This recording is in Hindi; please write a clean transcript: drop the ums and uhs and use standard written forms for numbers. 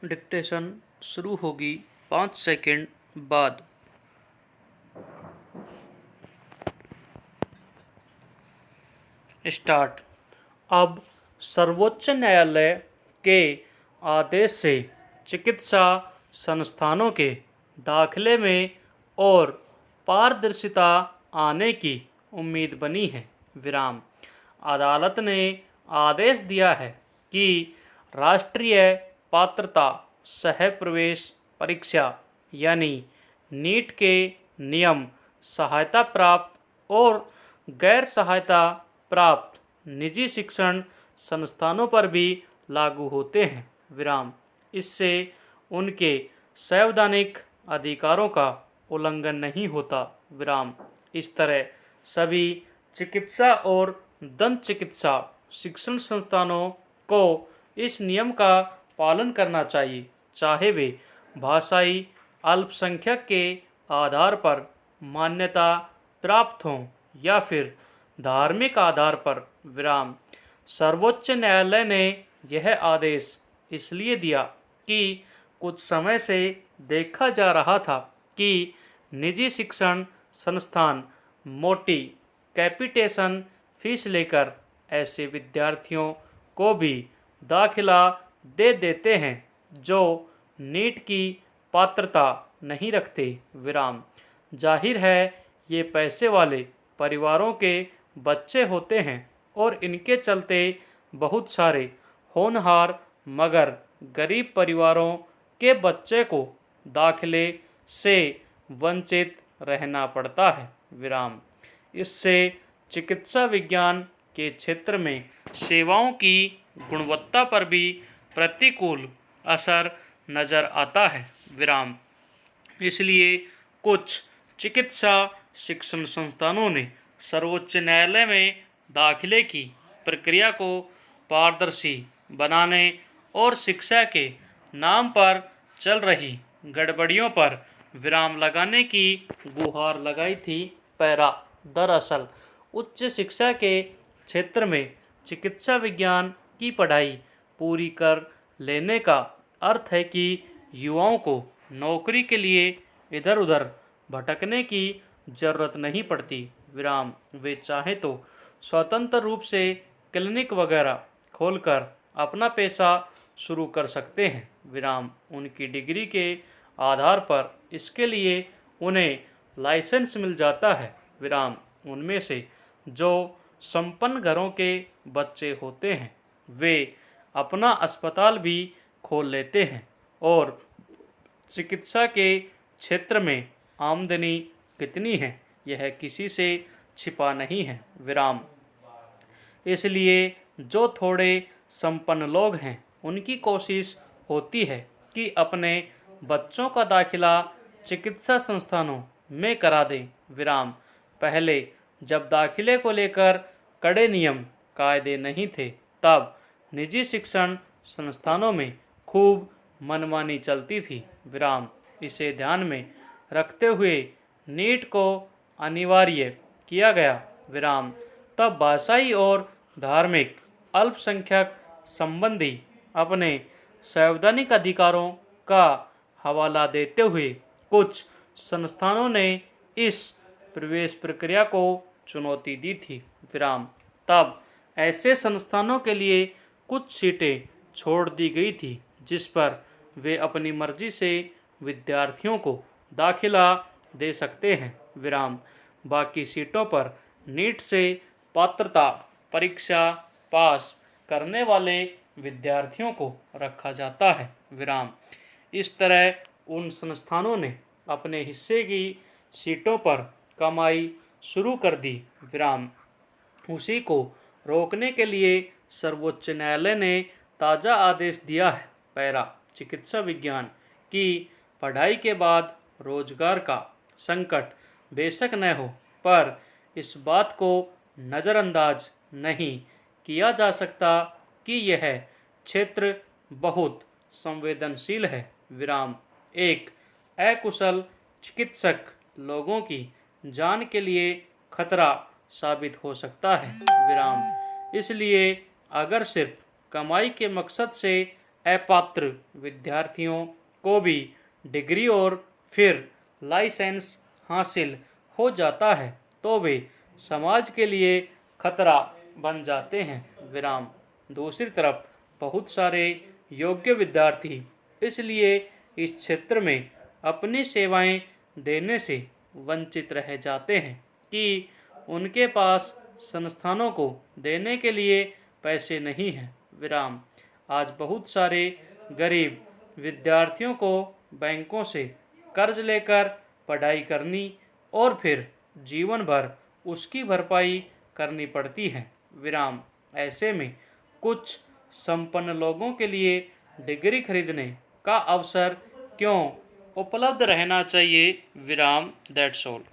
डिक्टेशन शुरू होगी 5 सेकंड बाद। स्टार्ट। अब सर्वोच्च न्यायालय के आदेश से चिकित्सा संस्थानों के दाखिले में और पारदर्शिता आने की उम्मीद बनी है। विराम। अदालत ने आदेश दिया है कि राष्ट्रीय पात्रता सह प्रवेश परीक्षा यानी नीट के नियम सहायता प्राप्त और गैर सहायता प्राप्त निजी शिक्षण संस्थानों पर भी लागू होते हैं। विराम। इससे उनके संवैधानिक अधिकारों का उल्लंघन नहीं होता। विराम। इस तरह सभी चिकित्सा और दंत चिकित्सा शिक्षण संस्थानों को इस नियम का पालन करना चाहिए, चाहे वे भाषाई अल्पसंख्यक के आधार पर मान्यता प्राप्त हों या फिर धार्मिक आधार पर। विराम। सर्वोच्च न्यायालय ने यह आदेश इसलिए दिया कि कुछ समय से देखा जा रहा था कि निजी शिक्षण संस्थान मोटी कैपिटेशन फीस लेकर ऐसे विद्यार्थियों को भी दाखिला दे देते हैं जो नीट की पात्रता नहीं रखते। विराम। जाहिर है ये पैसे वाले परिवारों के बच्चे होते हैं और इनके चलते बहुत सारे होनहार मगर गरीब परिवारों के बच्चे को दाखिले से वंचित रहना पड़ता है। विराम। इससे चिकित्सा विज्ञान के क्षेत्र में सेवाओं की गुणवत्ता पर भी प्रतिकूल असर नजर आता है। विराम। इसलिए कुछ चिकित्सा शिक्षण संस्थानों ने सर्वोच्च न्यायालय में दाखिले की प्रक्रिया को पारदर्शी बनाने और शिक्षा के नाम पर चल रही गड़बड़ियों पर विराम लगाने की गुहार लगाई थी। पैरा। दरअसल उच्च शिक्षा के क्षेत्र में चिकित्सा विज्ञान की पढ़ाई पूरी कर लेने का अर्थ है कि युवाओं को नौकरी के लिए इधर उधर भटकने की जरूरत नहीं पड़ती। विराम। वे चाहे तो स्वतंत्र रूप से क्लिनिक वगैरह खोलकर अपना पेशा शुरू कर सकते हैं। विराम। उनकी डिग्री के आधार पर इसके लिए उन्हें लाइसेंस मिल जाता है। विराम। उनमें से जो संपन्न घरों के बच्चे होते हैं वे अपना अस्पताल भी खोल लेते हैं और चिकित्सा के क्षेत्र में आमदनी कितनी है यह किसी से छिपा नहीं है। विराम। इसलिए जो थोड़े संपन्न लोग हैं उनकी कोशिश होती है कि अपने बच्चों का दाखिला चिकित्सा संस्थानों में करा दें। विराम। पहले जब दाखिले को लेकर कड़े नियम कायदे नहीं थे तब निजी शिक्षण संस्थानों में खूब मनमानी चलती थी। विराम। इसे ध्यान में रखते हुए नीट को अनिवार्य किया गया। विराम। तब भाषाई और धार्मिक अल्पसंख्यक संबंधी अपने संवैधानिक अधिकारों का हवाला देते हुए कुछ संस्थानों ने इस प्रवेश प्रक्रिया को चुनौती दी थी। विराम। तब ऐसे संस्थानों के लिए कुछ सीटें छोड़ दी गई थी जिस पर वे अपनी मर्जी से विद्यार्थियों को दाखिला दे सकते हैं। विराम। बाकी सीटों पर नीट से पात्रता परीक्षा पास करने वाले विद्यार्थियों को रखा जाता है। विराम। इस तरह उन संस्थानों ने अपने हिस्से की सीटों पर कमाई शुरू कर दी। विराम। उसी को रोकने के लिए सर्वोच्च न्यायालय ने ताज़ा आदेश दिया है। पैरा। चिकित्सा विज्ञान की पढ़ाई के बाद रोजगार का संकट बेशक न हो पर इस बात को नज़रअंदाज नहीं किया जा सकता कि यह क्षेत्र बहुत संवेदनशील है। विराम। एक अकुशल चिकित्सक लोगों की जान के लिए खतरा साबित हो सकता है। विराम। इसलिए अगर सिर्फ कमाई के मकसद से अपात्र विद्यार्थियों को भी डिग्री और फिर लाइसेंस हासिल हो जाता है तो वे समाज के लिए खतरा बन जाते हैं। विराम। दूसरी तरफ बहुत सारे योग्य विद्यार्थी इसलिए इस क्षेत्र में अपनी सेवाएं देने से वंचित रह जाते हैं कि उनके पास संस्थानों को देने के लिए पैसे नहीं हैं। विराम। आज बहुत सारे गरीब विद्यार्थियों को बैंकों से कर्ज लेकर पढ़ाई करनी और फिर जीवन भर उसकी भरपाई करनी पड़ती है। विराम। ऐसे में कुछ संपन्न लोगों के लिए डिग्री खरीदने का अवसर क्यों उपलब्ध रहना चाहिए। विराम। That's all.